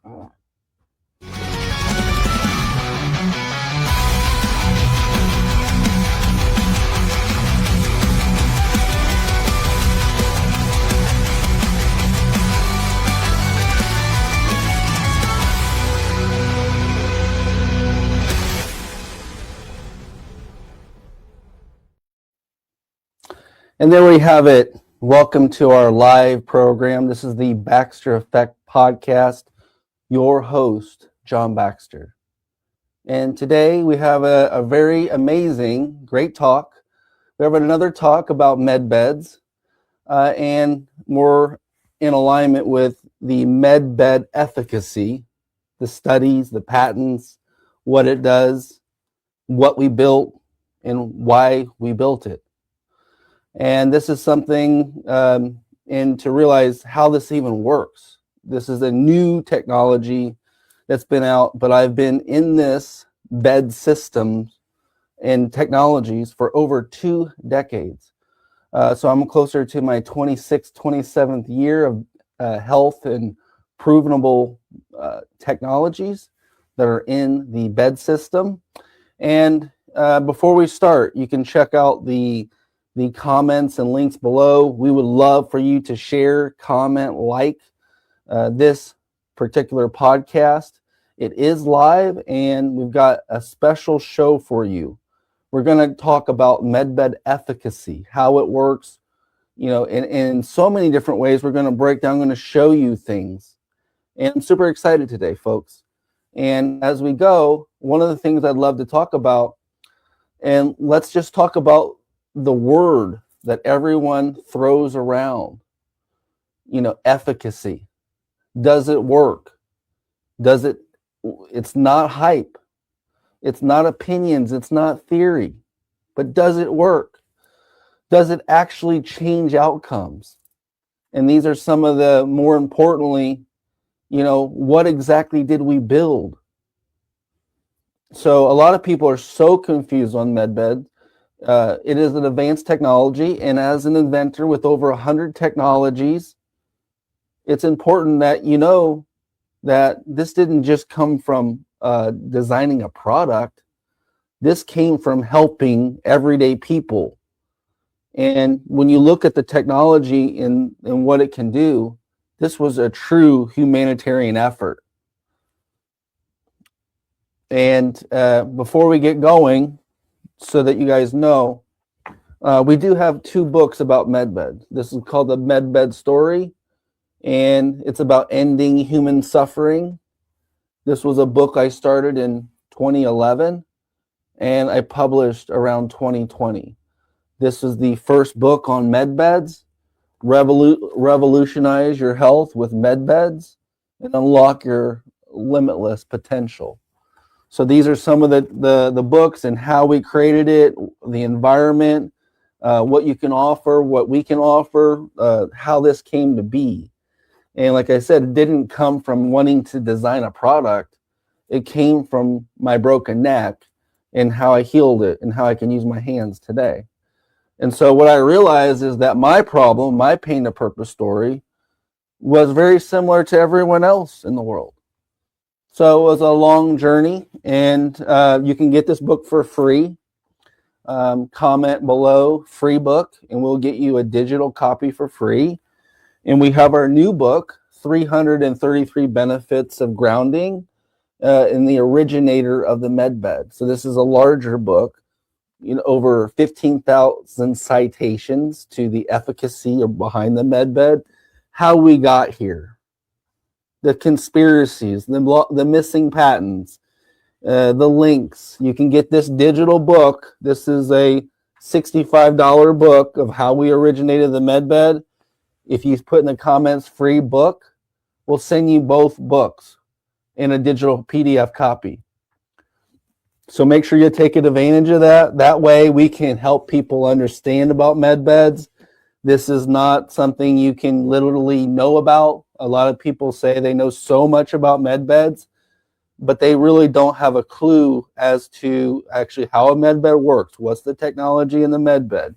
And there we have it. Welcome to our live program. This is the Baxter Effect podcast. Your host, John Baxter. And today we have a very amazing, great talk. We have another talk about medbeds and more in alignment with the medbed efficacy, the studies, the patents, what it does, what we built, and why we built it. And this is something, and to realize how this even works. This is a new technology that's been out, but I've been in this bed systems and technologies for over 2 decades. So I'm closer to my 26th, 27th year of health and provenable technologies that are in the bed system. And before we start, you can check out the comments and links below. We would love for you to share, comment, like this particular podcast. It is live, and we've got a special show for you. We're going to talk about medbed efficacy, how it works, in so many different ways. We're going to break down, I'm going to show you things. And I'm super excited today, folks. And as we go, one of the things I'd love to talk about, and let's just talk about the word that everyone throws around, efficacy. Does it work? It's not hype. It's not opinions. It's not theory. But does it work? Does it actually change outcomes? And these are some of the more importantly, what exactly did we build? So a lot of people are so confused on medbed. It is an advanced technology, and as an inventor with over 100 technologies, it's important that you know that this didn't just come from designing a product. This came from helping everyday people. And when you look at the technology and what it can do, this was a true humanitarian effort. And before we get going, so that you guys know, we do have 2 books about medbed. This is called The Medbed Story, and it's about ending human suffering. This was a book I started in 2011, and I published around 2020. This is the first book on medbeds. Revolutionize your health with medbeds and unlock your limitless potential. So these are some of the books and how we created it, the environment, what you can offer, what we can offer, how this came to be. And like I said, it didn't come from wanting to design a product. It came from my broken neck and how I healed it and how I can use my hands today. And so what I realized is that my problem, my pain to purpose story, was very similar to everyone else in the world. So it was a long journey, and you can get this book for free. Comment below, free book, and we'll get you a digital copy for free. And we have our new book, 333 Benefits of Grounding, in the originator of the medbed. So this is a larger book, over 15,000 citations to the efficacy behind the medbed, how we got here, the conspiracies, the missing patents, the links. You can get this digital book. This is a $65 book of how we originated the medbed. If you put in the comments free book, we'll send you both books in a digital PDF copy. So make sure you take advantage of that. That way we can help people understand about medbeds. This is not something you can literally know about. A lot of people say they know so much about medbeds, but they really don't have a clue as to actually how a medbed works. What's the technology in the medbed?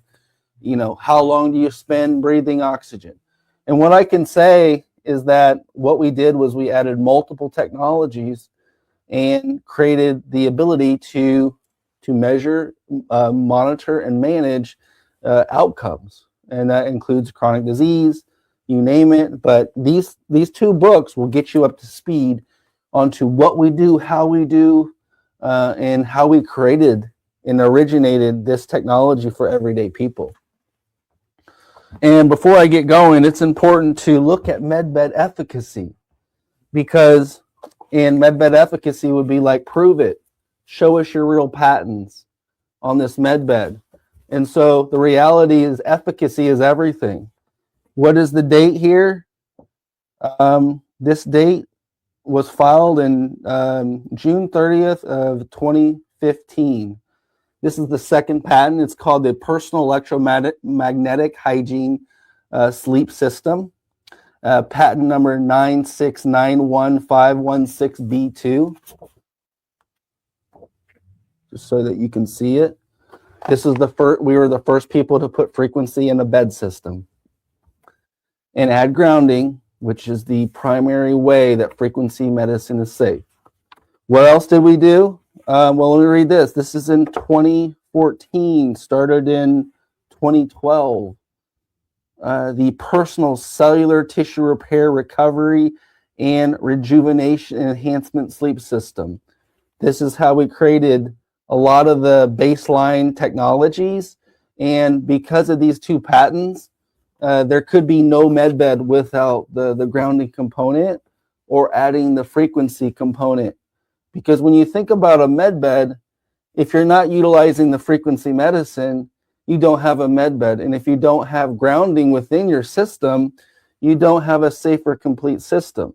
How long do you spend breathing oxygen? And what I can say is that what we did was we added multiple technologies and created the ability to measure, monitor, and manage outcomes. And that includes chronic disease, you name it. But these two books will get you up to speed onto what we do, how we do, and how we created and originated this technology for everyday people. And before I get going, it's important to look at medbed efficacy, because in medbed efficacy would be like, prove it, show us your real patents on this medbed. And so the reality is efficacy is everything. What is the date here? This date was filed in June 30th of 2015. This is the second patent. It's called the Personal Electromagnetic Hygiene Sleep System. Patent number 9691516B2. Just so that you can see it. This is the first. We were the first people to put frequency in a bed system and add grounding, which is the primary way that frequency medicine is safe. What else did we do? Well, let me read this. This is in 2014, started in 2012. The Personal Cellular Tissue Repair, Recovery, and Rejuvenation Enhancement Sleep System. This is how we created a lot of the baseline technologies. And because of these two patents, there could be no medbed without the grounding component or adding the frequency component. Because when you think about a medbed, if you're not utilizing the frequency medicine, you don't have a medbed. And if you don't have grounding within your system, you don't have a safer, complete system.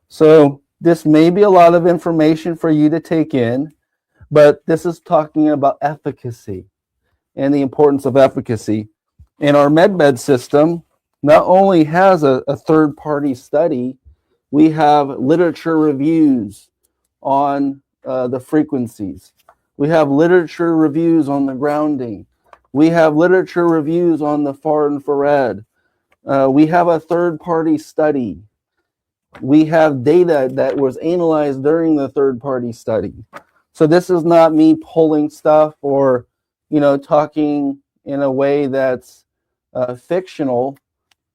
So this may be a lot of information for you to take in, but this is talking about efficacy and the importance of efficacy. And our medbed system not only has a third-party study, we have literature reviews on the frequencies. We have literature reviews on the grounding. We have literature reviews on the far infrared. We have a third-party study. We have data that was analyzed during the third-party study. So this is not me pulling stuff or, talking in a way that's fictional.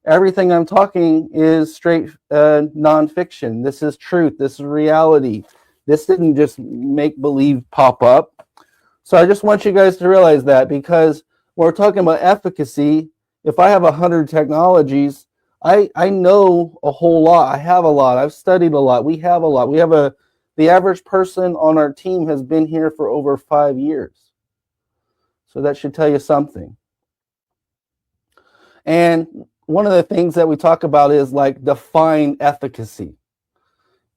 Everything I'm talking is straight nonfiction. This is truth. This is reality. This didn't just make believe pop up. So I just want you guys to realize that, because when we're talking about efficacy, if I have 100 technologies, I know a whole lot. I have a lot. I've studied a lot. We have a lot. The average person on our team has been here for over 5 years. So that should tell you something. And one of the things that we talk about is like define efficacy.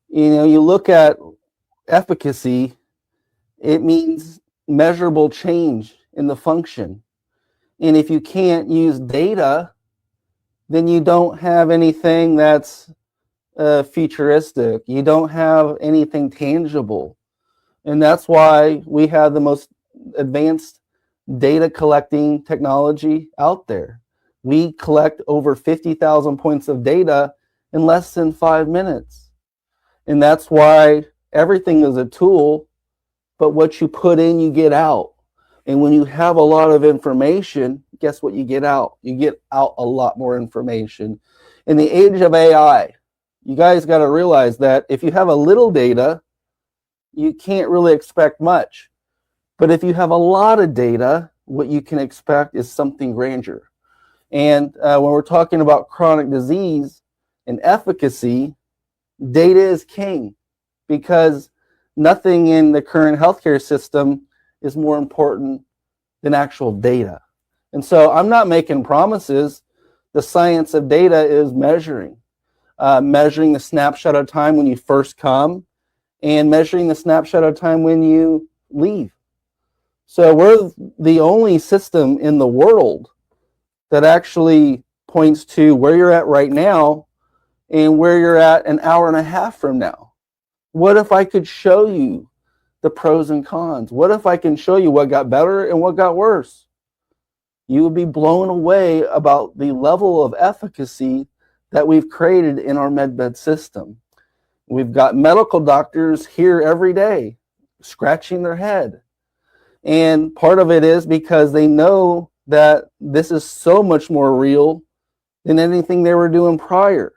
You look at efficacy, it means measurable change in the function. And if you can't use data, then you don't have anything that's futuristic. You don't have anything tangible. And that's why we have the most advanced data collecting technology out there. We collect over 50,000 points of data in less than 5 minutes. And that's why everything is a tool, but what you put in, you get out. And when you have a lot of information, guess what you get out? You get out a lot more information. In the age of AI, you guys got to realize that if you have a little data, you can't really expect much. But if you have a lot of data, what you can expect is something grandeur. And when we're talking about chronic disease and efficacy, data is king, because nothing in the current healthcare system is more important than actual data. And so I'm not making promises. The science of data is measuring the snapshot of time when you first come and measuring the snapshot of time when you leave. So we're the only system in the world that actually points to where you're at right now and where you're at an hour and a half from now. What if I could show you the pros and cons? What if I can show you what got better and what got worse? You would be blown away about the level of efficacy that we've created in our medbed system. We've got medical doctors here every day scratching their head. And part of it is because they know that this is so much more real than anything they were doing prior.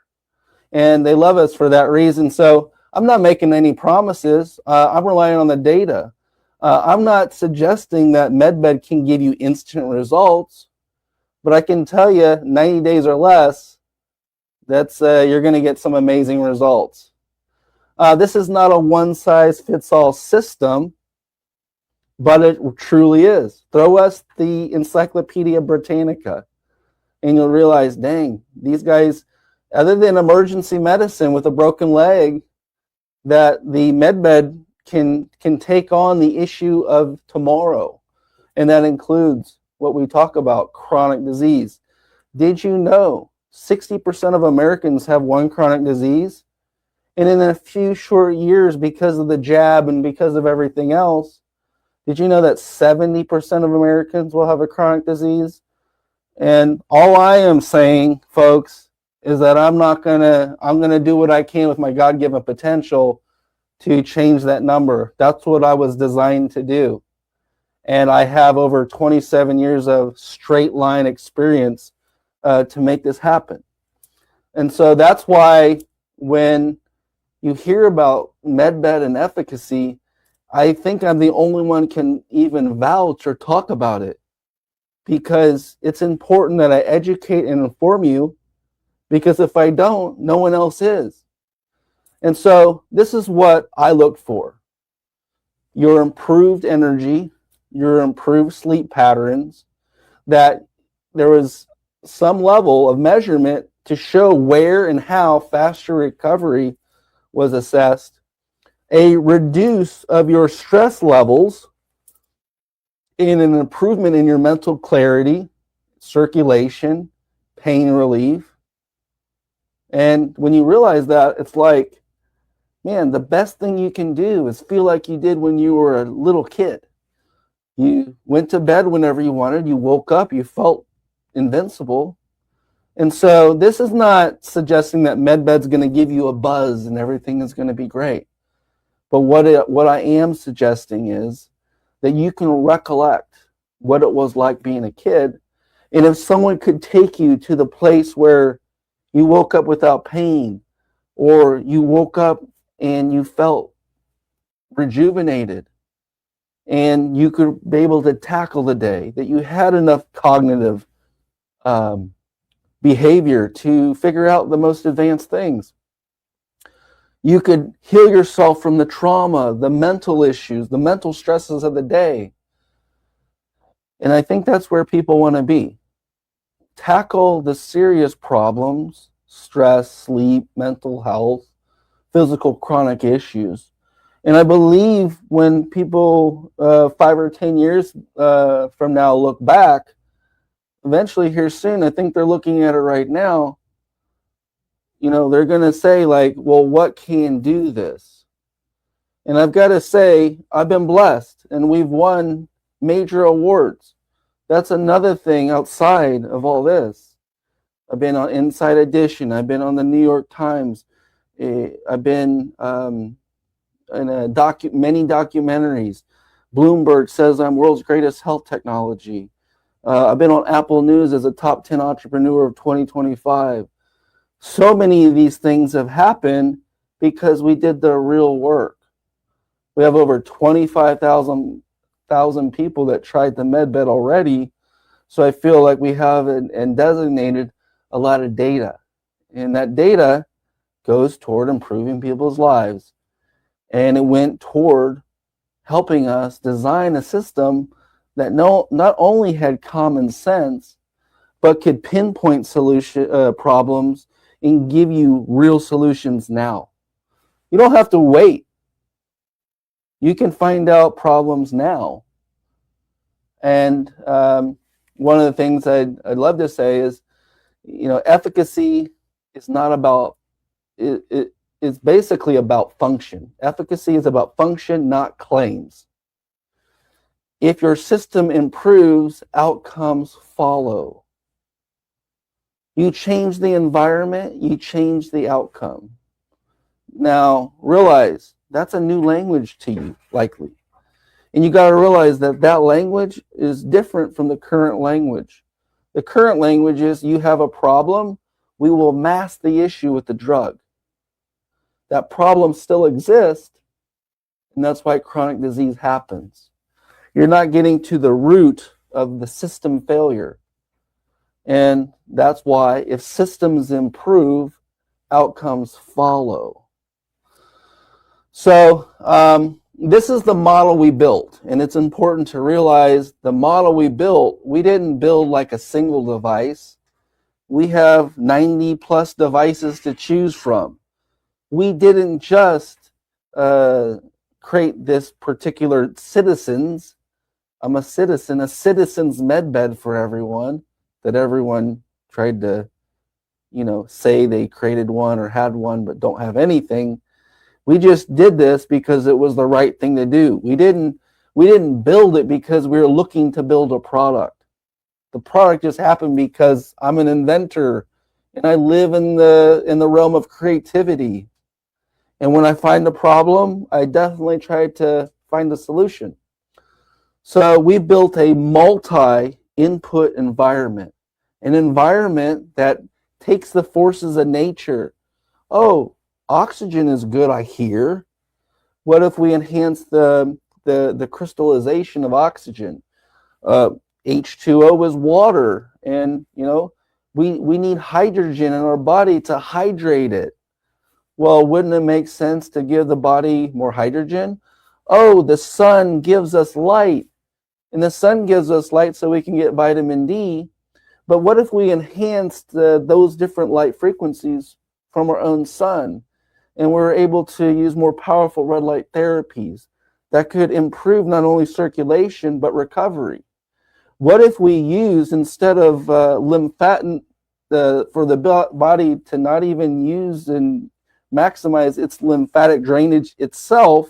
And they love us for that reason. So I'm not making any promises. I'm relying on the data. I'm not suggesting that MedBed can give you instant results, but I can tell you 90 days or less, that's you're going to get some amazing results. This is not a one-size-fits-all system, but it truly is. Throw us the Encyclopedia Britannica, and you'll realize, dang, these guys, other than emergency medicine with a broken leg, that the medbed can take on the issue of tomorrow. And that includes what we talk about, chronic disease. Did you know 60% of Americans have one chronic disease? And in a few short years, because of the jab and because of everything else, did you know that 70% of Americans will have a chronic disease? And all I am saying, folks, is that I'm gonna do what I can with my God-given potential to change that number. That's what I was designed to do. And I have over 27 years of straight line experience to make this happen. And so that's why when you hear about MedBed and Efficacy, I think I'm the only one can even vouch or talk about it, because it's important that I educate and inform you, because if I don't, no one else is. And so this is what I look for: your improved energy, your improved sleep patterns, that there was some level of measurement to show where and how faster recovery was assessed, a reduce of your stress levels, and an improvement in your mental clarity, circulation, pain relief. And when you realize that, it's like, man, the best thing you can do is feel like you did when you were a little kid. You went to bed whenever you wanted, you woke up, you felt invincible. And so this is not suggesting that MedBed's going to give you a buzz and everything is going to be great. But what I am suggesting is that you can recollect what it was like being a kid. And if someone could take you to the place where you woke up without pain, or you woke up and you felt rejuvenated, and you could be able to tackle the day, that you had enough cognitive behavior to figure out the most advanced things. You could heal yourself from the trauma, the mental issues, the mental stresses of the day. And I think that's where people want to be. Tackle the serious problems, stress, sleep, mental health, physical chronic issues. And I believe when people 5 or 10 years from now look back, eventually here soon, I think they're looking at it right now, you know, they're going to say like, well, what can do this? And I've got to say, I've been blessed and we've won major awards. That's another thing outside of all this. I've been on Inside Edition. I've been on the New York Times. I've been in many documentaries. Bloomberg says I'm world's greatest health technology. I've been on Apple News as a top 10 entrepreneur of 2025. So many of these things have happened because we did the real work. We have over 25,000 people that tried the MedBed already. So I feel like we have and designated a lot of data. And that data goes toward improving people's lives. And it went toward helping us design a system that not only had common sense, but could pinpoint problems and give you real solutions now. You don't have to wait. You can find out problems now. And one of the things I'd love to say is, you know, efficacy is not about, it's basically about function. Efficacy is about function, not claims. If your system improves, outcomes follow. You change the environment, you change the outcome. Now, realize that's a new language to you, likely. And you got to realize that that language is different from the current language. The current language is you have a problem, we will mask the issue with the drug. That problem still exists, and that's why chronic disease happens. You're not getting to the root of the system failure. And that's why if systems improve, outcomes follow. So this is the model we built, and it's important to realize the model we built, we didn't build like a single device. We have 90 plus devices to choose from. We didn't just create this particular citizens. I'm a citizen's medbed for everyone, that everyone tried to, say they created one or had one but don't have anything. We just did this because it was the right thing to do. We didn't build it because we were looking to build a product. The product just happened because I'm an inventor and I live in the realm of creativity. And when I find a problem, I definitely try to find a solution. So we built a multi-input environment, an environment that takes the forces of nature. Oh, oxygen is good, I hear. What if we enhance the crystallization of oxygen? H2O is water, and we need hydrogen in our body to hydrate it. Well, wouldn't it make sense to give the body more hydrogen? Oh, the sun gives us light, and the sun gives us light so we can get vitamin D. But what if we enhanced those different light frequencies from our own sun, and we're able to use more powerful red light therapies that could improve not only circulation but recovery? What if we use, instead of lymphatic, for the body to not even use and maximize its lymphatic drainage itself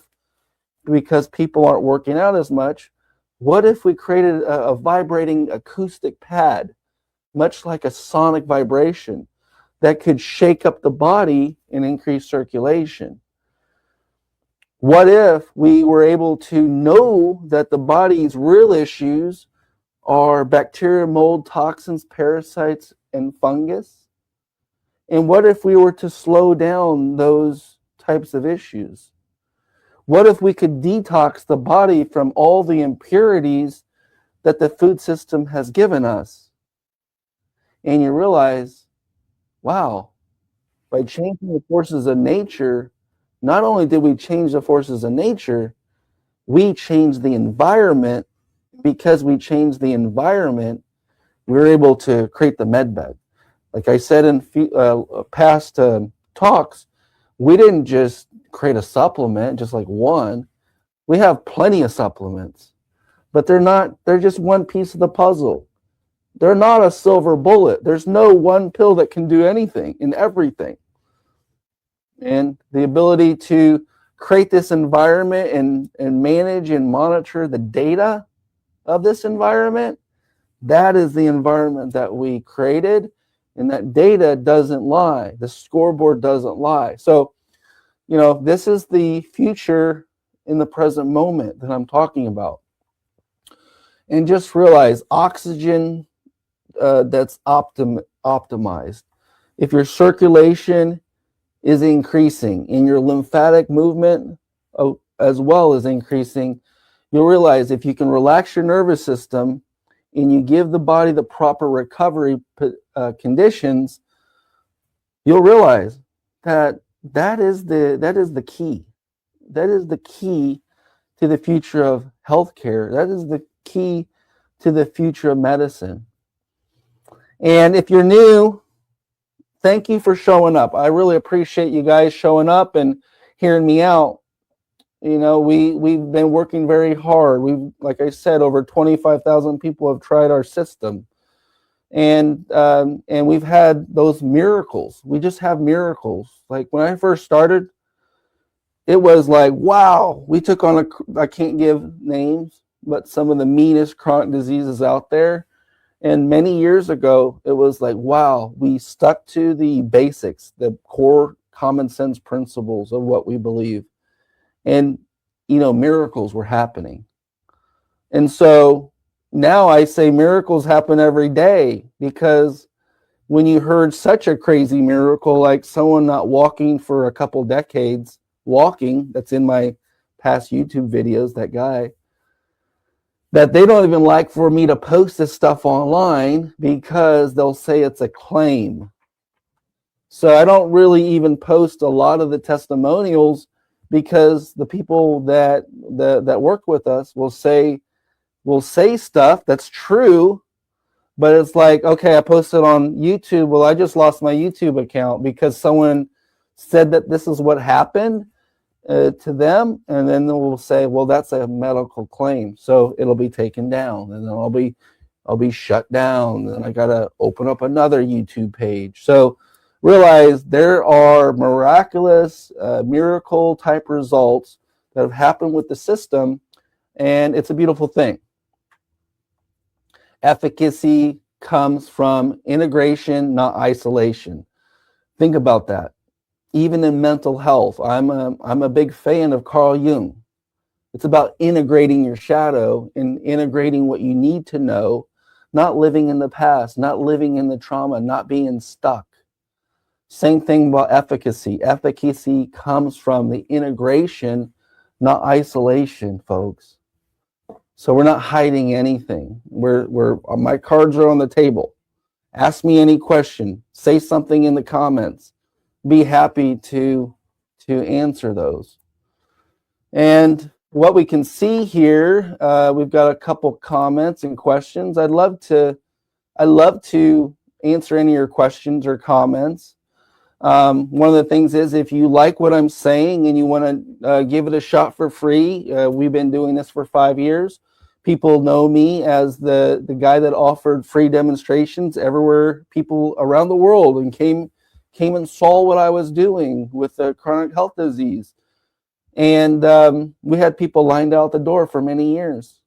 because people aren't working out as much, what if we created a vibrating acoustic pad, much like a sonic vibration, that could shake up the body and increase circulation? What if we were able to know that the body's real issues are bacteria, mold, toxins, parasites, and fungus? And what if we were to slow down those types of issues? What if we could detox the body from all the impurities that the food system has given us? And you realize, wow, by changing the forces of nature, not only did we change the forces of nature, we changed the environment. Because we changed the environment, we were able to create the medbed. Like I said in past talks, we didn't just create a supplement, just like one. We have plenty of supplements, but they're just one piece of the puzzle. They're not a silver bullet. There's no one pill that can do anything and everything. And the ability to create this environment and manage and monitor the data of this environment, that is the environment that we created, and that data doesn't lie. The scoreboard doesn't lie. So, this is the future in the present moment that I'm talking about. And just realize oxygen that's optimized. If your circulation is increasing and your lymphatic movement as well as increasing, you'll realize if you can relax your nervous system and you give the body the proper recovery conditions, you'll realize that is the key. That is the key to the future of healthcare. That is the key to the future of medicine. And if you're new, thank you for showing up. I really appreciate you guys showing up and hearing me out. We've been working very hard. Like I said, over 25,000 people have tried our system, and we've had those miracles. We just have miracles. Like when I first started, it was like, wow, we took on I can't give names, but some of the meanest chronic diseases out there, And many years ago, it was like, wow, we stuck to the basics, the core common sense principles of what we believe. And, miracles were happening. And so now I say miracles happen every day, because when you heard such a crazy miracle, like someone not walking for a couple decades, walking, that's in my past YouTube videos, that guy, that they don't even like for me to post this stuff online because they'll say it's a claim. So I don't really even post a lot of the testimonials, because the people that work with us will say stuff that's true, but it's like, okay, I posted on YouTube. Well, I just lost my YouTube account because someone said that this is what happened to them, and then we'll say, well, that's a medical claim, so it'll be taken down, and then I'll be shut down, and I gotta open up another YouTube page. So realize there are miraculous, miracle type results that have happened with the system, and it's a beautiful thing. Efficacy comes from integration, not isolation. Think about that. Even in mental health, I'm a big fan of Carl Jung. It's about integrating your shadow and integrating what you need to know, not living in the past, not living in the trauma, not being stuck. Same thing about efficacy. Efficacy comes from the integration, not isolation, folks. So we're not hiding anything. My cards are on the table. Ask me any question. Say something in the comments. Be happy to answer those. And what we can see here, we've got a couple comments and questions. I'd love to answer any of your questions or comments. One of the things is, if you like what I'm saying and you want to give it a shot for free, we've been doing this for 5 years. People know me as the guy that offered free demonstrations everywhere, people around the world, and came and saw what I was doing with a chronic health disease. And we had people lined out the door for many years.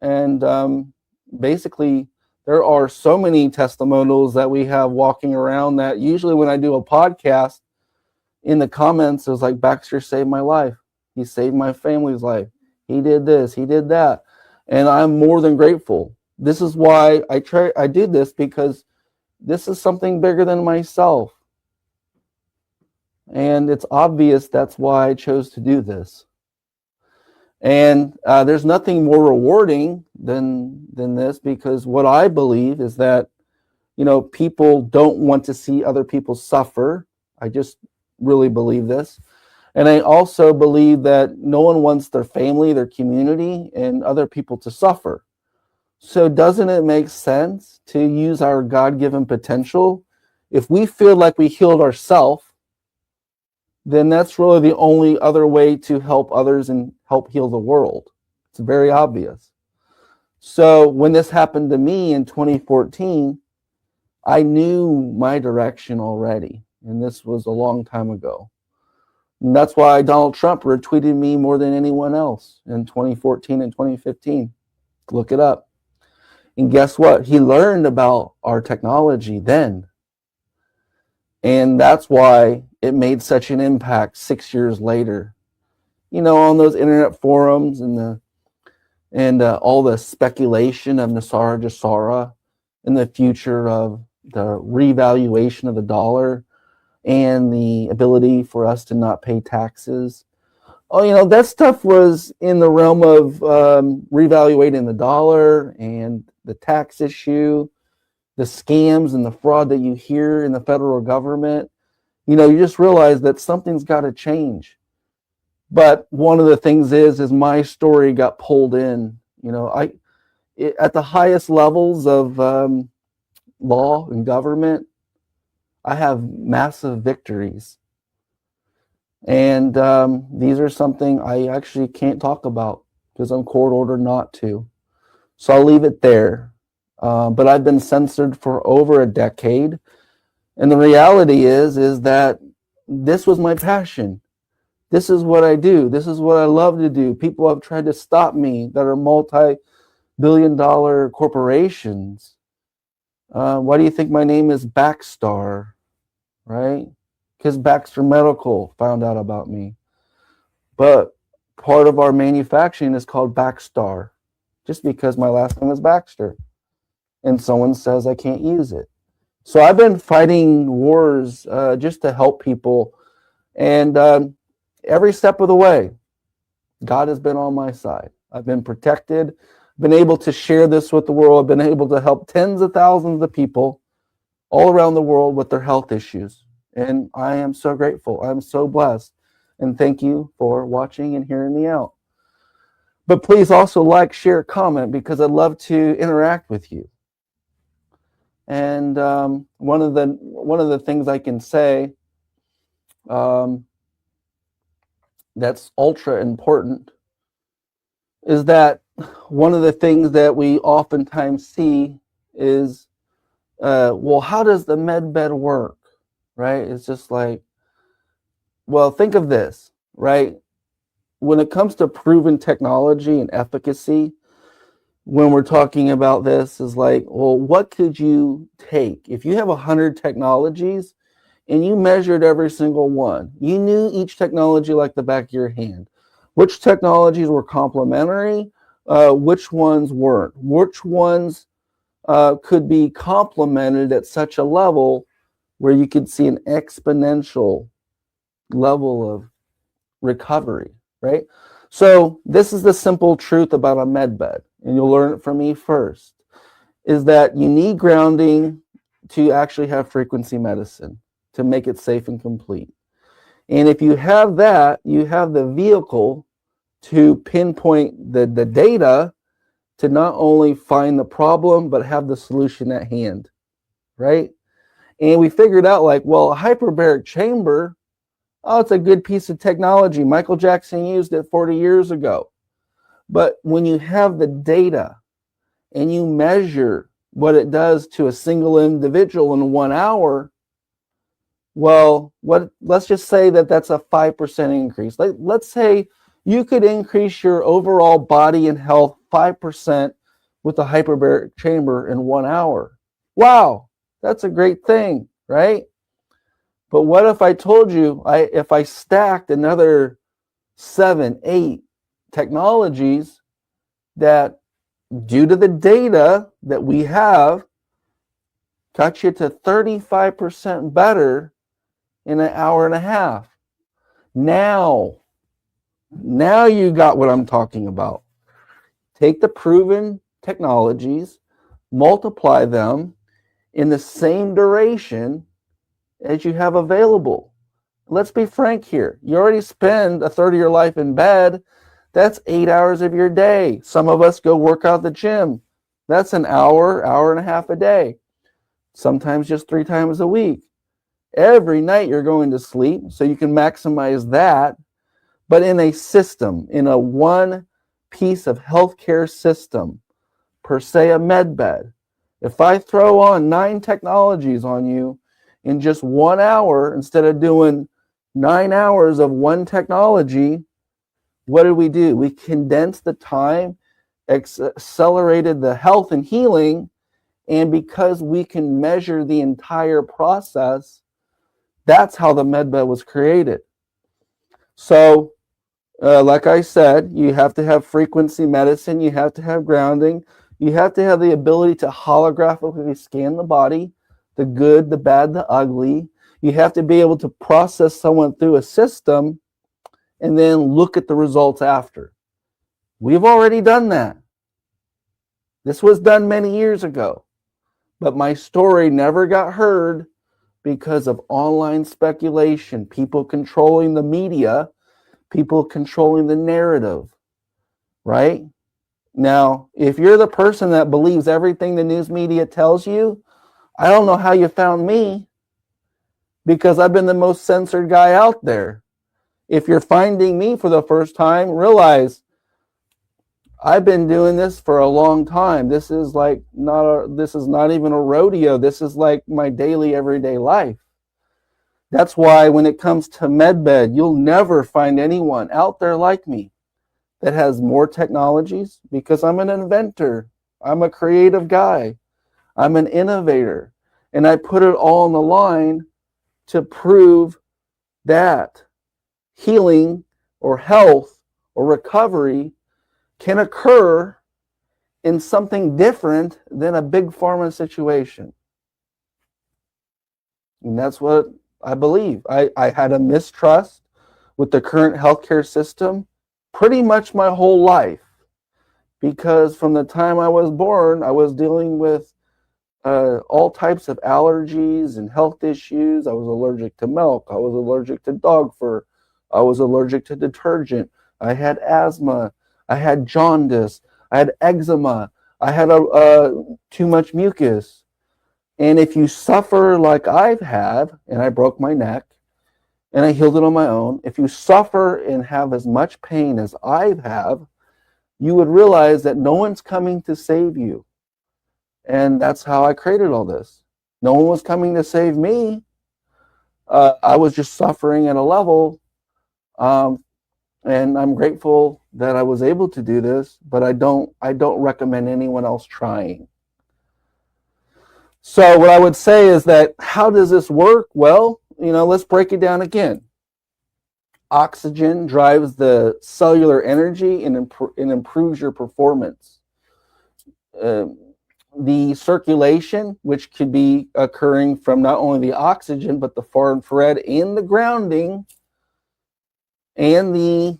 And basically, there are so many testimonials that we have walking around that usually when I do a podcast, in the comments, it was like, Baxter saved my life. He saved my family's life. He did this, he did that. And I'm more than grateful. This is why I did this, because this is something bigger than myself. And it's obvious that's why I chose to do this. And there's nothing more rewarding than this, because what I believe is that, people don't want to see other people suffer. I just really believe this. And I also believe that no one wants their family, their community, and other people to suffer. So doesn't it make sense to use our God-given potential? If we feel like we healed ourselves, then that's really the only other way to help others and help heal the world. It's very obvious. So when this happened to me in 2014, I knew my direction already. And this was a long time ago. And that's why Donald Trump retweeted me more than anyone else in 2014 and 2015. Look it up. And guess what? He learned about our technology then. And that's why it made such an impact 6 years later. On those internet forums and all the speculation of Nasara Jasara and the future of the revaluation of the dollar and the ability for us to not pay taxes. That stuff was in the realm of revaluating the dollar and the tax issue, the scams and the fraud that you hear in the federal government. You just realize that something's got to change. But one of the things is my story got pulled in. At the highest levels of law and government, I have massive victories. And these are something I actually can't talk about because I'm court ordered not to. So I'll leave it there. But I've been censored for over a decade. And the reality is that this was my passion. This is what I do. This is what I love to do. People have tried to stop me that are multi-billion-dollar corporations. Why do you think my name is Baxter, right? Because Baxter Medical found out about me. But part of our manufacturing is called Baxter, just because my last name is Baxter. And someone says I can't use it. So I've been fighting wars just to help people. And every step of the way, God has been on my side. I've been protected, been able to share this with the world. I've been able to help tens of thousands of people all around the world with their health issues. And I am so grateful. I'm so blessed. And thank you for watching and hearing me out. But please also like, share, comment, because I'd love to interact with you. And one of the things I can say that's ultra important is that one of the things that we oftentimes see is, well, how does the med bed work, right? It's just like, well, think of this, right? When it comes to proven technology and efficacy, when we're talking about this, is like, well, what could you take? If you have 100 technologies and you measured every single one, you knew each technology like the back of your hand, which technologies were complementary, which ones weren't, which ones could be complemented at such a level where you could see an exponential level of recovery, right? So this is the simple truth about a med bed, and you'll learn it from me first, is that you need grounding to actually have frequency medicine to make it safe and complete. And if you have that, you have the vehicle to pinpoint the data to not only find the problem, but have the solution at hand, right? And we figured out like, well, a hyperbaric chamber, oh, it's a good piece of technology. Michael Jackson used it 40 years ago. But when you have the data and you measure what it does to a single individual in 1 hour, well, let's just say that that's a 5% increase. Let's say you could increase your overall body and health 5% with a hyperbaric chamber in 1 hour. Wow, that's a great thing, right? But what if I told you, if I stacked another 7, 8 technologies that, due to the data that we have, got you to 35% better in an hour and a half? Now you got what I'm talking about. Take the proven technologies, multiply them in the same duration as you have available. Let's be frank here. You already spend a third of your life in bed. That's 8 hours of your day. Some of us go work out at the gym. That's an hour, hour and a half a day. Sometimes just 3 times a week. Every night you're going to sleep, so you can maximize that. But in a system, in a one piece of healthcare system, per se a med bed, if I throw on 9 technologies on you in just 1 hour, instead of doing 9 hours of one technology, what did we do? We condensed the time, accelerated the health and healing, and because we can measure the entire process, that's how the medbed was created. So, like I said, you have to have frequency medicine, you have to have grounding, you have to have the ability to holographically scan the body, the good, the bad, the ugly. You have to be able to process someone through a system and then look at the results after. We've already done that. This was done many years ago, but my story never got heard because of online speculation, people controlling the media, people controlling the narrative, right? Now, if you're the person that believes everything the news media tells you, I don't know how you found me, because I've been the most censored guy out there. If you're finding me for the first time, realize I've been doing this for a long time. This is not even a rodeo. This is like my daily, everyday life. That's why when it comes to medbed, you'll never find anyone out there like me that has more technologies, because I'm an inventor. I'm a creative guy. I'm an innovator. And I put it all on the line to prove that healing or health or recovery can occur in something different than a big pharma situation. And that's what I believe. I had a mistrust with the current healthcare system pretty much my whole life, because from the time I was born, I was dealing with all types of allergies and health issues. I was allergic to milk. I was allergic to dog fur. I was allergic to detergent. I had asthma. I had jaundice. I had eczema. I had too much mucus. And if you suffer like I've had, and I broke my neck, and I healed it on my own, if you suffer and have as much pain as I have, you would realize that no one's coming to save you. And that's how I created all this. No one was coming to save me. I was just suffering at a level. And I'm grateful that I was able to do this, but I don't recommend anyone else trying. So what I would say is that, how does this work? Well, let's break it down again. Oxygen drives the cellular energy and improves your performance. The circulation, which could be occurring from not only the oxygen, but the far infrared and the grounding, and the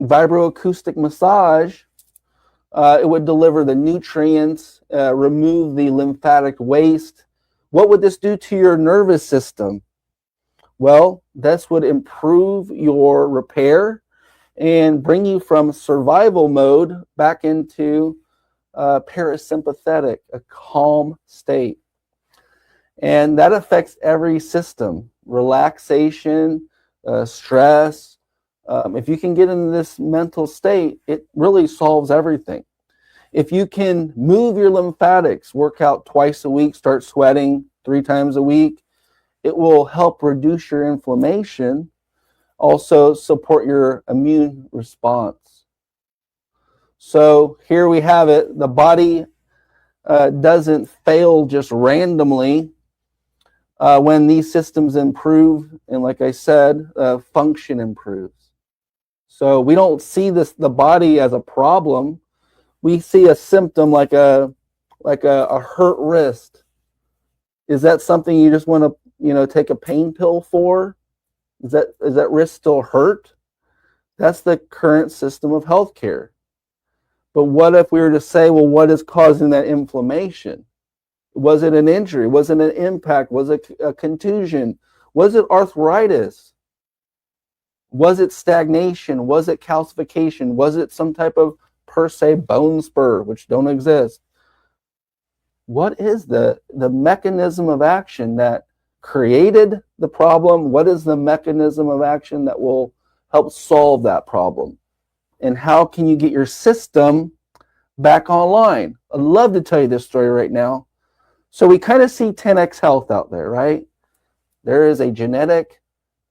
vibroacoustic massage, it would deliver the nutrients, remove the lymphatic waste. What would this do to your nervous system? Well, this would improve your repair and bring you from survival mode back into parasympathetic, a calm state. And that affects every system: relaxation, stress. If you can get in this mental state, it really solves everything. If you can move your lymphatics, work out twice a week, start sweating 3 times a week, it will help reduce your inflammation, also support your immune response. So here we have it. The body doesn't fail just randomly when these systems improve, and like I said, function improves. So we don't see the body as a problem. We see a symptom like a hurt wrist. Is that something you just want to take a pain pill for? Is that wrist still hurt? That's the current system of healthcare. But what if we were to say, well, what is causing that inflammation? Was it an injury? Was it an impact? Was it a contusion? Was it arthritis? Was it stagnation? Was it calcification? Was it some type of per se bone spur, which don't exist? What is the mechanism of action that created the problem? What is the mechanism of action that will help solve that problem? And how can you get your system back online? I'd love to tell you this story right now. So we kind of see 10x Health out there, right? There is a genetic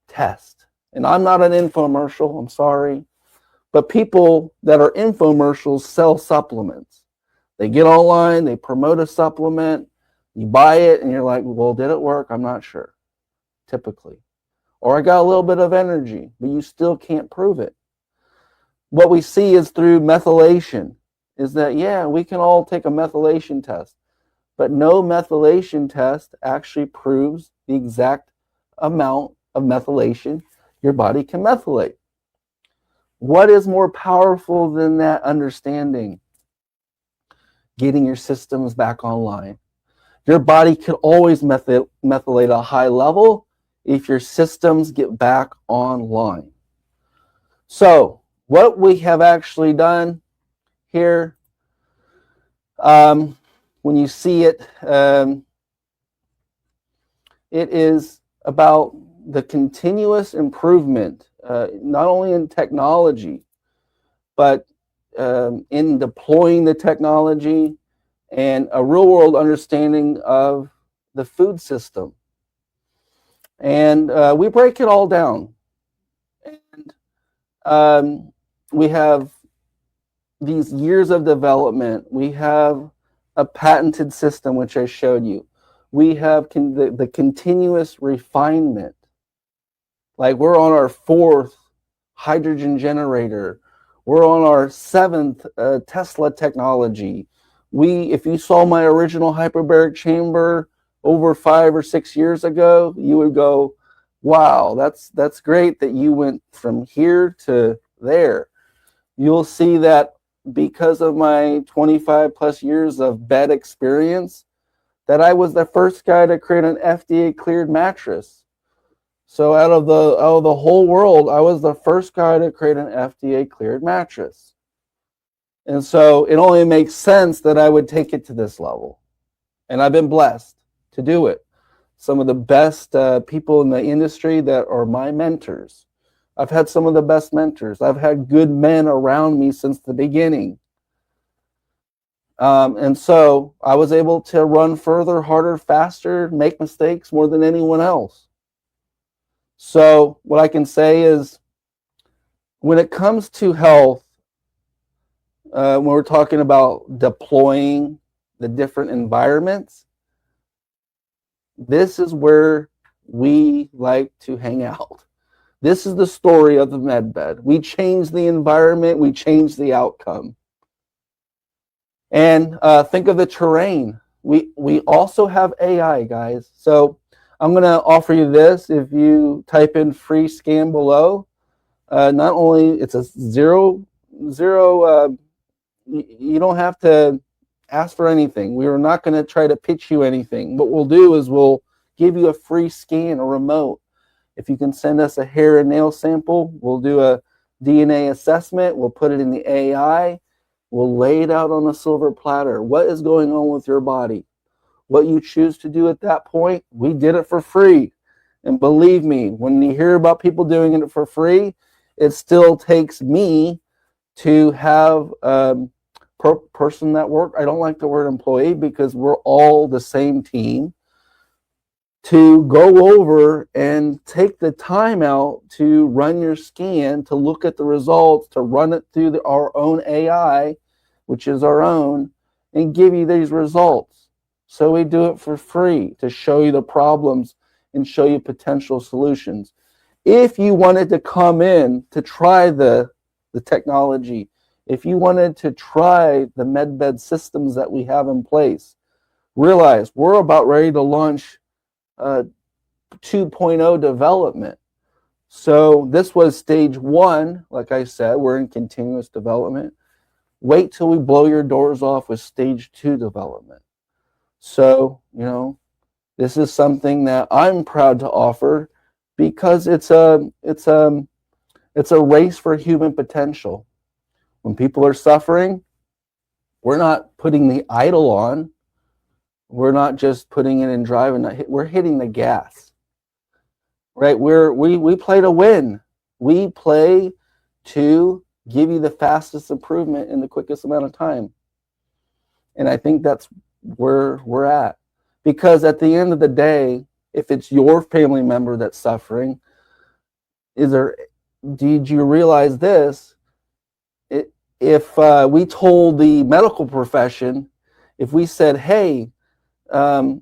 test. And I'm not an infomercial, I'm sorry. But people that are infomercials sell supplements. They get online, they promote a supplement, you buy it, and you're like, well, did it work? I'm not sure, typically. Or I got a little bit of energy, but you still can't prove it. What we see is through methylation, is that, yeah, we can all take a methylation test, but no methylation test actually proves the exact amount of methylation your body can methylate. What is more powerful than that understanding? Getting your systems back online. Your body can always methylate a high level if your systems get back online. So, what we have actually done here, when you see it, it is about the continuous improvement, not only in technology, but in deploying the technology and a real world understanding of the food system. And we break it all down. And we have these years of development. We have a patented system, which I showed you. We have the continuous refinement. Like we're on our 4th hydrogen generator. We're on our 7th Tesla technology. If you saw my original hyperbaric chamber over 5 or 6 years ago, you would go, wow, that's great that you went from here to there. You'll see that because of my 25 plus years of bed experience, that I was the first guy to create an FDA cleared mattress. So out of the whole world, I was the first guy to create an FDA cleared mattress. And so it only makes sense that I would take it to this level. And I've been blessed to do it. Some of the best people in the industry that are my mentors. I've had some of the best mentors. I've had good men around me since the beginning. And so I was able to run further, harder, faster, make mistakes more than anyone else. So what I can say is, when it comes to health, when we're talking about deploying the different environments, this is where we like to hang out. This is the story of the medbed. We change the environment, we change the outcome. And think of the terrain. We also have AI, guys. So I'm going to offer you this. If you type in free scan below, not only it's a zero, you don't have to ask for anything. We are not going to try to pitch you anything. What we'll do is we'll give you a free scan, a remote. If you can send us a hair and nail sample, we'll do a DNA assessment. We'll put it in the AI. We'll lay it out on a silver platter. What is going on with your body? What you choose to do at that point, we did it for free. And believe me, when you hear about people doing it for free, it still takes me to have a person that work. I don't like the word employee because we're all the same team, to go over and take the time out to run your scan, to look at the results, to run it through our own AI, which is our own, and give you these results. So we do it for free to show you the problems and show you potential solutions. If you wanted to come in to try the technology, if you wanted to try the medbed systems that we have in place, realize we're about ready to launch 2.0 development. So this was stage 1. Like I said, we're in continuous development. Wait till we blow your doors off with stage 2 development. So, this is something that I'm proud to offer because it's a race for human potential. When people are suffering, we're not putting the idle on. We're not just putting it in drive and we're hitting the gas. Right? We play to win. We play to give you the fastest improvement in the quickest amount of time. And I think that's where we're at. Because at the end of the day, if it's your family member that's suffering, did you realize this? If we told the medical profession, if we said, hey,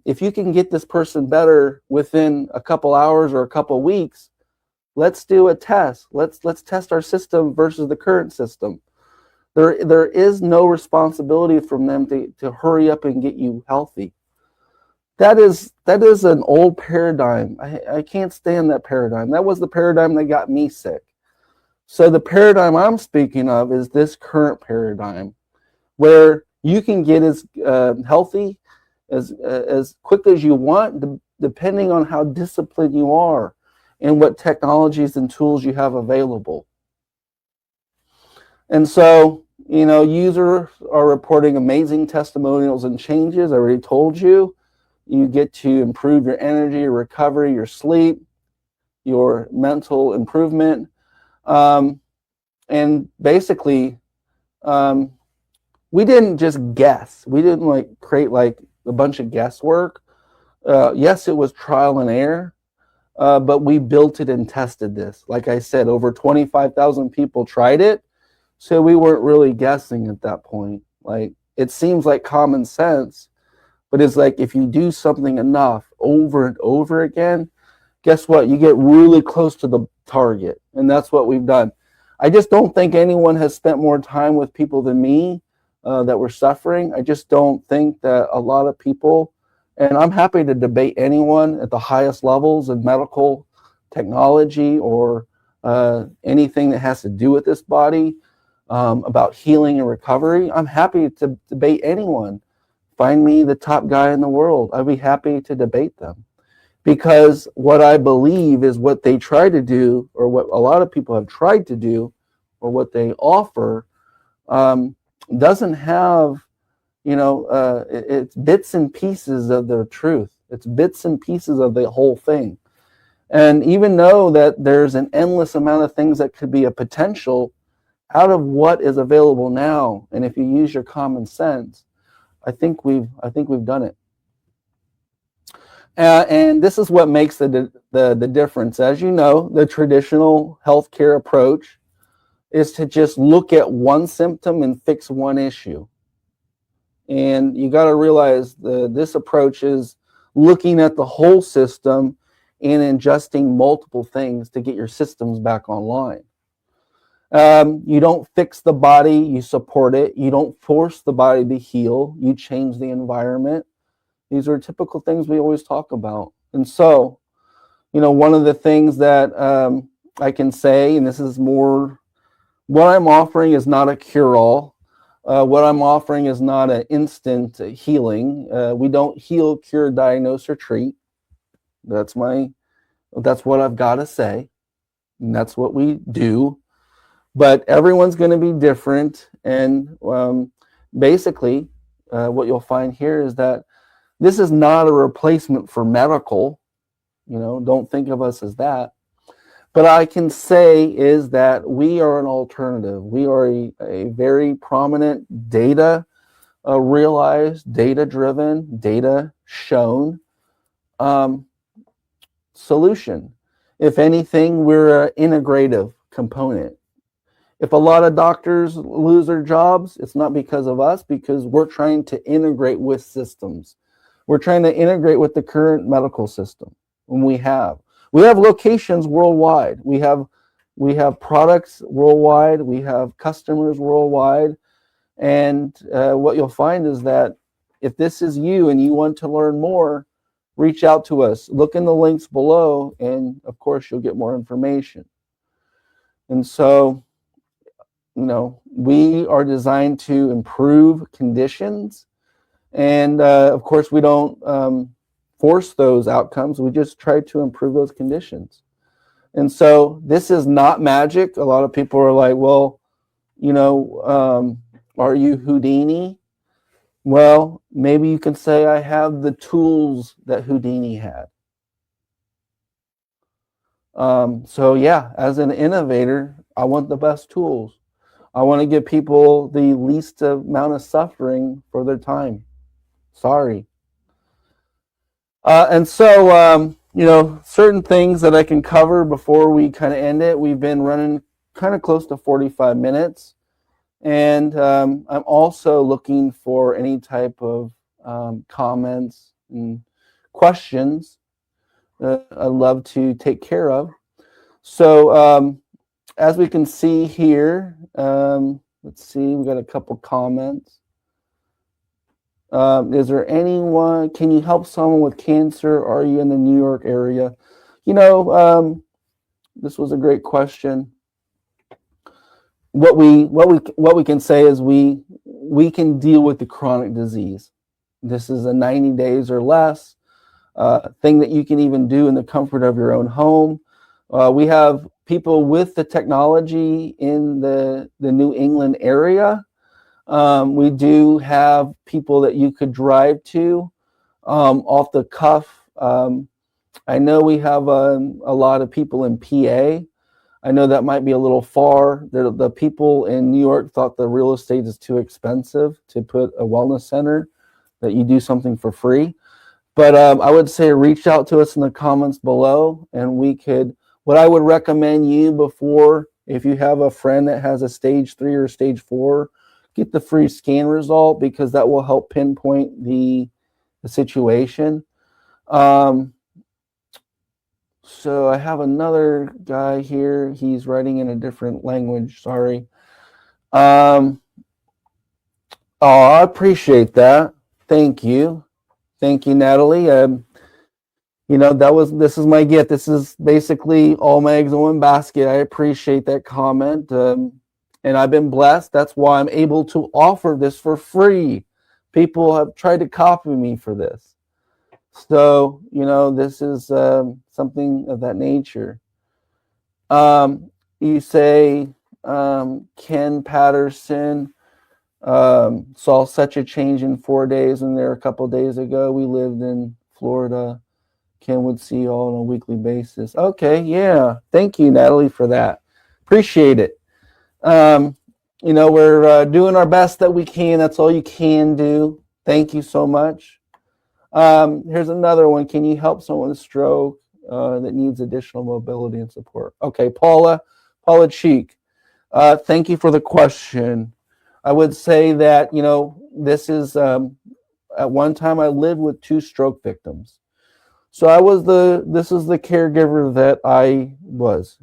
if you can get this person better within a couple hours or a couple weeks, let's do a test. Let's test our system versus the current system. There is no responsibility from them to hurry up and get you healthy. That is an old paradigm. I can't stand that paradigm. That was the paradigm that got me sick. So the paradigm I'm speaking of is this current paradigm, where you can get as healthy as quick as you want, depending on how disciplined you are and what technologies and tools you have available. And so, users are reporting amazing testimonials and changes. I already told you. You get to improve your energy, your recovery, your sleep, your mental improvement. And basically, we didn't just guess. We didn't create a bunch of guesswork. Yes, it was trial and error, but we built it and tested this. Like I said, over 25,000 people tried it. So we weren't really guessing at that point. it seems like common sense, but it's like if you do something enough over and over again, guess what? You get really close to the target. And that's what we've done. I just don't think anyone has spent more time with people than me that were suffering. I just don't think that a lot of people, and I'm happy to debate anyone at the highest levels of medical technology or anything that has to do with this body about healing and recovery. I'm happy to debate anyone. Find me the top guy in the world. I'd be happy to debate them. Because what I believe is what they try to do, or what a lot of people have tried to do, or what they offer, doesn't have, it's bits and pieces of the truth. It's bits and pieces of the whole thing. And even though that there's an endless amount of things that could be a potential out of what is available now, and if you use your common sense, I think we've done it. And this is what makes the difference. As you know, the traditional healthcare approach is to just look at one symptom and fix one issue. And you got to realize this approach is looking at the whole system and adjusting multiple things to get your systems back online. You don't fix the body, you support it. You don't force the body to heal, you change the environment. These are typical things we always talk about. And so, one of the things that I can say, and this is more, what I'm offering is not a cure-all. What I'm offering is not an instant healing. We don't heal, cure, diagnose, or treat. That's what I've got to say. And that's what we do. But everyone's going to be different. And basically, what you'll find here is that this is not a replacement for medical. Don't think of us as that. But I can say is that we are an alternative. We are a very prominent data realized, data-driven, data-shown solution. If anything, we're an integrative component. If a lot of doctors lose their jobs, it's not because of us, because we're trying to integrate with systems. We're trying to integrate with the current medical system. And we have locations worldwide. We have products worldwide. We have customers worldwide. And what you'll find is that if this is you and you want to learn more, reach out to us. Look in the links below, and of course, you'll get more information. And so, we are designed to improve conditions. And of course, we don't force those outcomes. We just try to improve those conditions. And so this is not magic. A lot of people are like, well, are you Houdini? Well, maybe you can say I have the tools that Houdini had. So yeah, as an innovator, I want the best tools. I want to give people the least amount of suffering for their time. Sorry. And so, certain things that I can cover before we kind of end it. We've been running kind of close to 45 minutes. And I'm also looking for any type of comments and questions that I'd love to take care of. So as we can see here, let's see, we got a couple comments. Is there anyone, can you help someone with cancer? Are you in the New York area? This was a great question. What we can say is we can deal with the chronic disease. This is a 90 days or less thing that you can even do in the comfort of your own home. We have people with the technology in the New England area. We do have people that you could drive to off the cuff. I know we have a lot of people in PA. I know that might be a little far. The people in New York thought the real estate is too expensive to put a wellness center, that you do something for free. But I would say reach out to us in the comments below, and we could, what I would recommend you before, if you have a friend that has a stage 3 or stage 4 get the free scan result because that will help pinpoint the situation. So I have another guy here. He's writing in a different language. Sorry. Oh, I appreciate that. Thank you. Thank you, Natalie. This is my gift. This is basically all my eggs in one basket. I appreciate that comment. And I've been blessed. That's why I'm able to offer this for free. People have tried to copy me for this. So, this is something of that nature. You say, Ken Patterson saw such a change in 4 days, and there a couple of days ago, we lived in Florida. Ken would see you all on a weekly basis. Okay, yeah. Thank you, Natalie, for that. Appreciate it. We're doing our best that we can. That's all you can do. Thank you so much. Here's another one. Can you help someone with a stroke that needs additional mobility and support? Okay, Paula Cheek. Thank you for the question. I would say that, this is, at one time I lived with 2 stroke victims. So this is the caregiver that I was,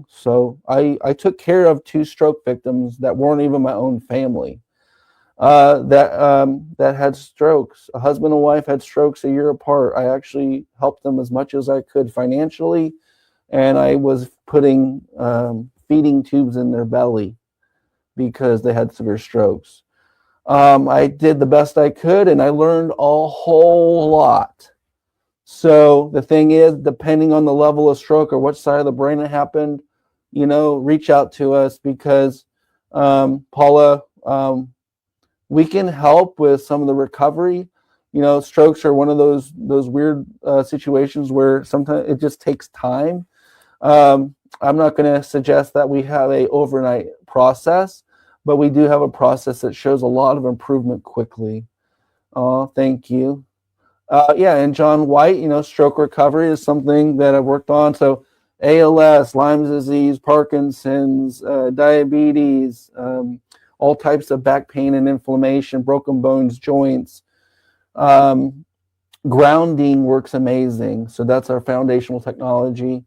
So I took care of 2 stroke victims that weren't even my own family. That had strokes. A husband and wife had strokes a year apart. I actually helped them as much as I could financially, and I was putting feeding tubes in their belly because they had severe strokes. I did the best I could, and I learned a whole lot. So the thing is, depending on the level of stroke or what side of the brain it happened, reach out to us because, Paula, we can help with some of the recovery. Strokes are one of those weird situations where sometimes it just takes time. I'm not going to suggest that we have a overnight process, but we do have a process that shows a lot of improvement quickly. Oh, thank you. And John White, stroke recovery is something that I've worked on. So ALS, Lyme's disease, Parkinson's, diabetes, all types of back pain and inflammation, broken bones, joints. Grounding works amazing. So that's our foundational technology.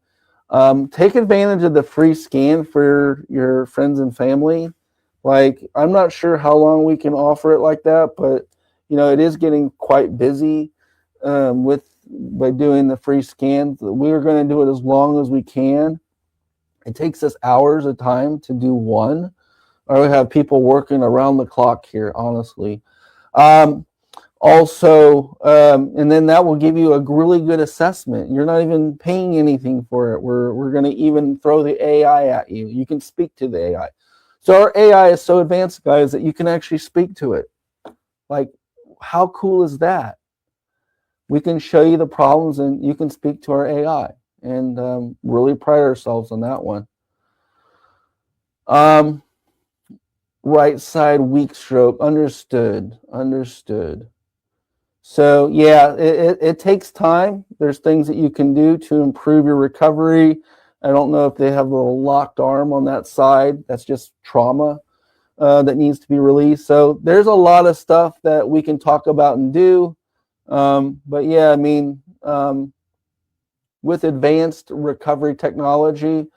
Take advantage of the free scan for your friends and family. I'm not sure how long we can offer it like that, but it is getting quite busy by doing the free scans. We're going to do it as long as we can. It takes us hours of time to do one. Or we have people working around the clock here, honestly. And then that will give you a really good assessment. You're not even paying anything for it. We're going to even throw the AI at you. You can speak to the AI. So our AI is so advanced, guys, that you can actually speak to it. How cool is that? We can show you the problems and you can speak to our AI, and really pride ourselves on that one. Right side weak stroke. Understood. So yeah, it takes time. There's things that you can do to improve your recovery. I don't know if they have a little locked arm on that side. That's just trauma that needs to be released. So there's a lot of stuff that we can talk about and do. But yeah, with advanced recovery technology,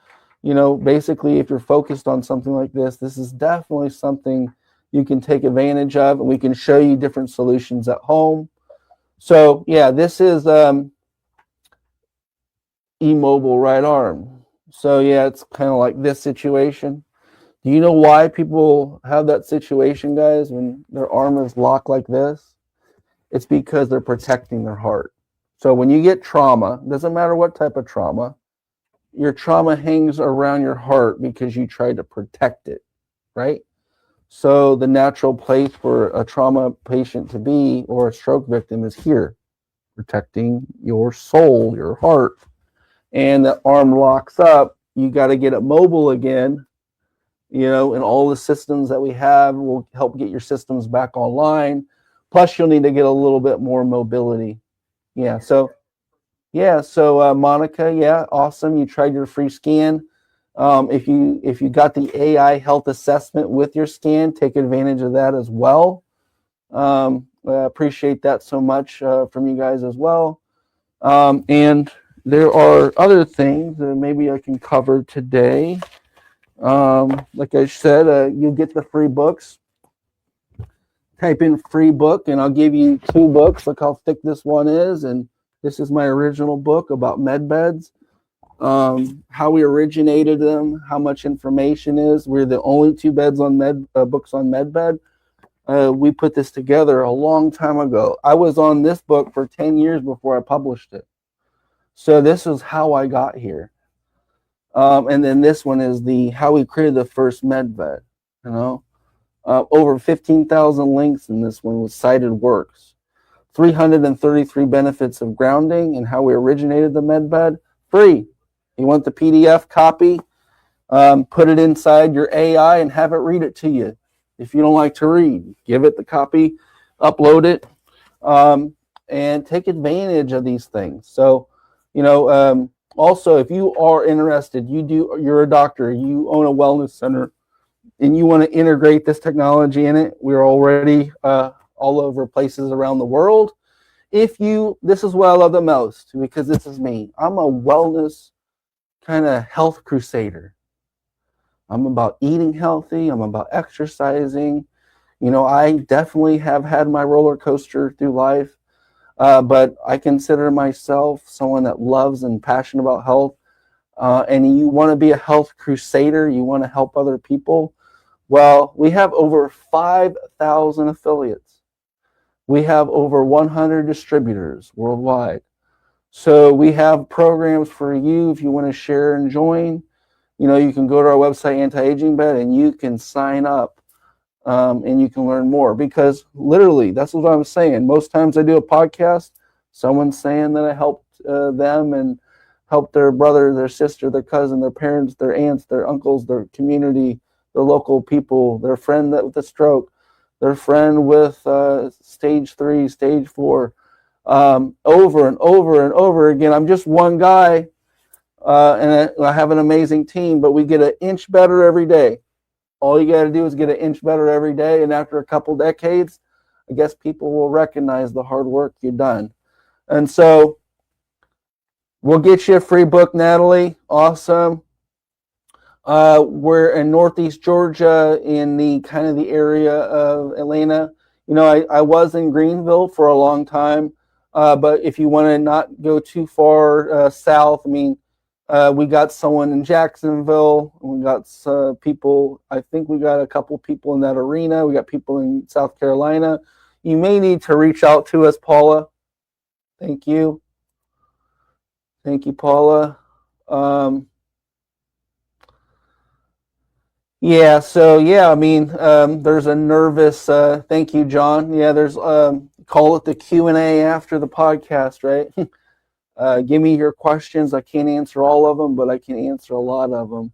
basically if you're focused on something like this is definitely something you can take advantage of, and we can show you different solutions at home. So yeah, this is immobile right arm. So yeah, it's kind of like this situation. Do you know why people have that situation, guys, when their arm is locked like this? It's because they're protecting their heart. So when you get trauma, doesn't matter what type of trauma, your trauma hangs around your heart because you try to protect it, right? So the natural place for a trauma patient to be, or a stroke victim, is here, protecting your soul, your heart. And the arm locks up, you got to get it mobile again, and all the systems that we have will help get your systems back online. Plus, you'll need to get a little bit more mobility. So Monica, yeah, awesome. You tried your free scan. If you got the AI health assessment with your scan, take advantage of that as well. I appreciate that so much from you guys as well. And there are other things that maybe I can cover today. Like I said, you get the free books. Type in free book, and I'll give you 2 books. Look how thick this one is, and this is my original book about med beds. How we originated them, how much information is. We're the only 2 books on medbed. We put this together a long time ago. I was on this book for 10 years before I published it. So this is how I got here. And then this one is how we created the first medbed. Over 15,000 links in this one with cited works. 333 benefits of grounding and how we originated the medbed. Free. You want the PDF copy? Put it inside your AI and have it read it to you. If you don't like to read, give it the copy, upload it, and take advantage of these things. So, also, if you are interested, you're a doctor, you own a wellness center, and you want to integrate this technology in it, we're already all over places around the world. This is what I love the most, because this is me. I'm a wellness kind of health crusader. I'm about eating healthy. I'm about exercising. I definitely have had my roller coaster through life, but I consider myself someone that loves and passionate about health. And you want to be a health crusader. You want to help other people. Well, we have over 5,000 affiliates. We have over 100 distributors worldwide. So we have programs for you if you want to share and join. You can go to our website, Anti-Aging Bed, and you can sign up and you can learn more, because literally that's what I'm saying. Most times I do a podcast, someone's saying that I helped them and helped their brother, their sister, their cousin, their parents, their aunts, their uncles, their community, their local people, their friend with a stroke, their friend with stage 3, stage 4, over and over and over again. I'm just one guy. And I have an amazing team, but we get an inch better every day. All you got to do is get an inch better every day, and after a couple decades, I guess people will recognize the hard work you've done. And so we'll get you a free book, Natalie. Awesome. We're in Northeast Georgia, in the area of Atlanta. I was in Greenville for a long time, but if you want to not go too far south, we got someone in Jacksonville. We got people. I think we got a couple people in that arena. We got people in South Carolina. You may need to reach out to us, Paula. Thank you. Thank you, Paula. There's a nervous, thank you, John. Yeah, there's, call it the Q&A after the podcast, right? Give me your questions. I can't answer all of them, but I can answer a lot of them.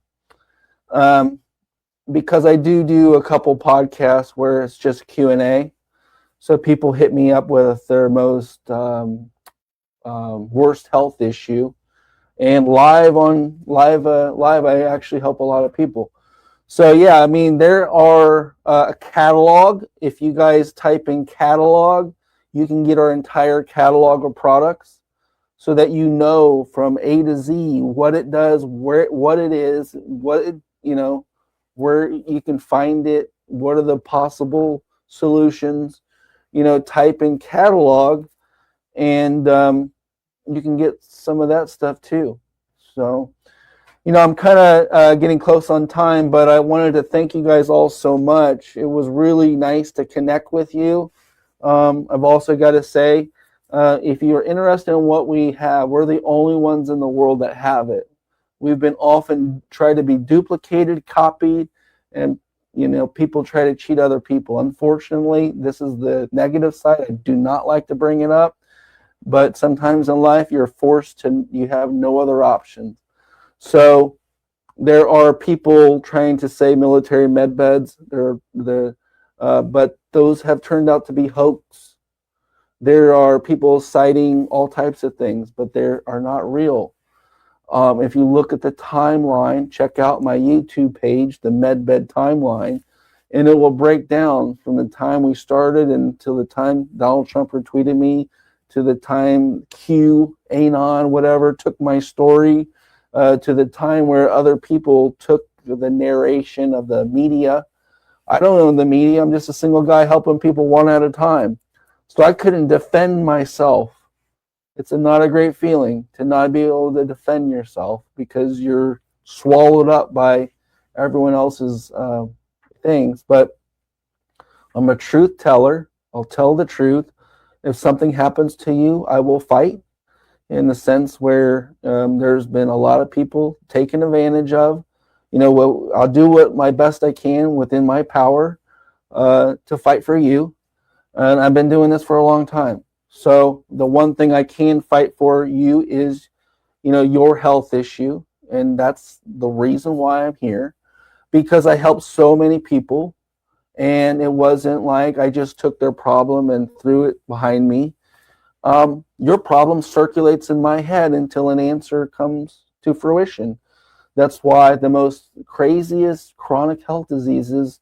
Because I do a couple podcasts where it's just Q&A. So people hit me up with their most worst health issue. And live, I actually help a lot of people. So there are a catalog. If you guys type in catalog, you can get our entire catalog of products, so that from A to Z what it does, what it is, where you can find it, what are the possible solutions. Type in catalog, and you can get some of that stuff too. So, I'm kind of getting close on time, but I wanted to thank you guys all so much. It was really nice to connect with you. I've also got to say, if you're interested in what we have, we're the only ones in the world that have it. We've been often tried to be duplicated, copied, and people try to cheat other people. Unfortunately, this is the negative side. I do not like to bring it up, but sometimes in life you have no other options. So there are people trying to say military med beds, but those have turned out to be hoax. There are people citing all types of things, but they are not real. If you look at the timeline, check out my YouTube page, the Medbed timeline, and it will break down from the time we started until the time Donald Trump retweeted me to the time QAnon, whatever, took my story, to the time where other people took the narration of the media. I don't own the media. I'm just a single guy helping people one at a time. So I couldn't defend myself. It's not a great feeling to not be able to defend yourself because you're swallowed up by everyone else's things. But I'm a truth teller. I'll tell the truth. If something happens to you, I will fight, in the sense where there's been a lot of people taken advantage of. I'll do what my best I can within my power to fight for you. And I've been doing this for a long time. So the one thing I can fight for you is, your health issue. And that's the reason why I'm here, because I helped so many people. And it wasn't like I just took their problem and threw it behind me. Your problem circulates in my head until an answer comes to fruition. That's why the most craziest chronic health diseases,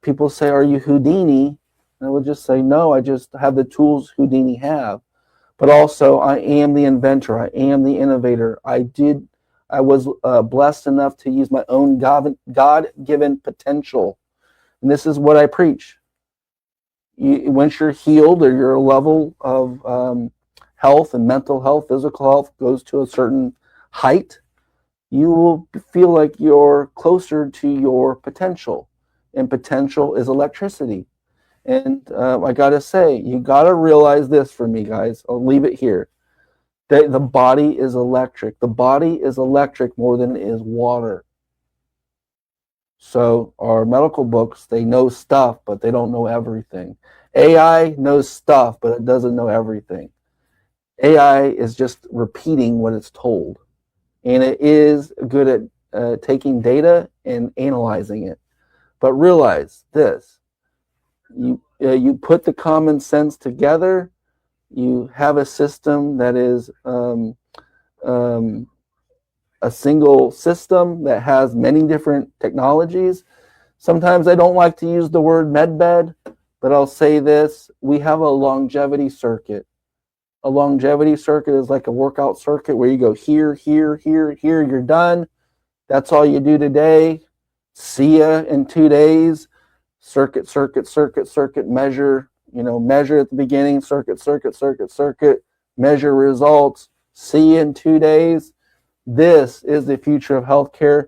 people say, "Are you Houdini?" And I would just say, no, I just have the tools Houdini have. But also, I am the inventor. I am the innovator. I was blessed enough to use my own God-given potential. And this is what I preach. Once you're healed, or your level of health and mental health, physical health goes to a certain height, you will feel like you're closer to your potential. And potential is electricity. And I got to say, you got to realize this for me, guys. I'll leave it here. That the body is electric. The body is electric more than it is water. So our medical books, they know stuff, but they don't know everything. AI knows stuff, but it doesn't know everything. AI is just repeating what it's told. And it is good at taking data and analyzing it. But realize this. You put the common sense together, you have a system that is a single system that has many different technologies. Sometimes I don't like to use the word medbed, but I'll say this: we have a longevity circuit. A longevity circuit is like a workout circuit where you go here, here, here, here, you're done. That's all you do today. See ya in 2 days. Circuit, circuit, circuit, circuit, measure, measure at the beginning, circuit, circuit, circuit, circuit, measure results, see you in 2 days. This is the future of healthcare.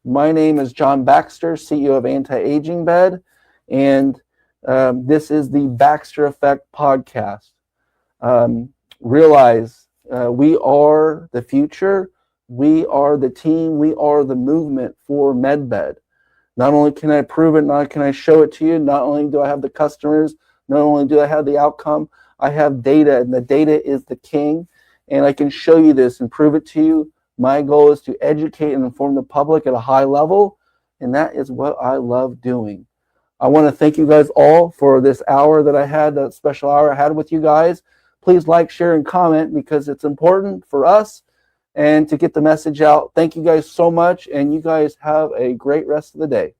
My name is John Baxter, CEO of Anti-Aging Bed, and this is the Baxter Effect podcast. Realize we are the future, we are the team, we are the movement for MedBed. Not only can I prove it, not only can I show it to you, not only do I have the customers, not only do I have the outcome, I have data, and the data is the king, and I can show you this and prove it to you. My goal is to educate and inform the public at a high level, and that is what I love doing. I want to thank you guys all for this hour that I had, that special hour I had with you guys. Please like, share, and comment, because it's important for us and to get the message out. Thank you guys so much, and you guys have a great rest of the day.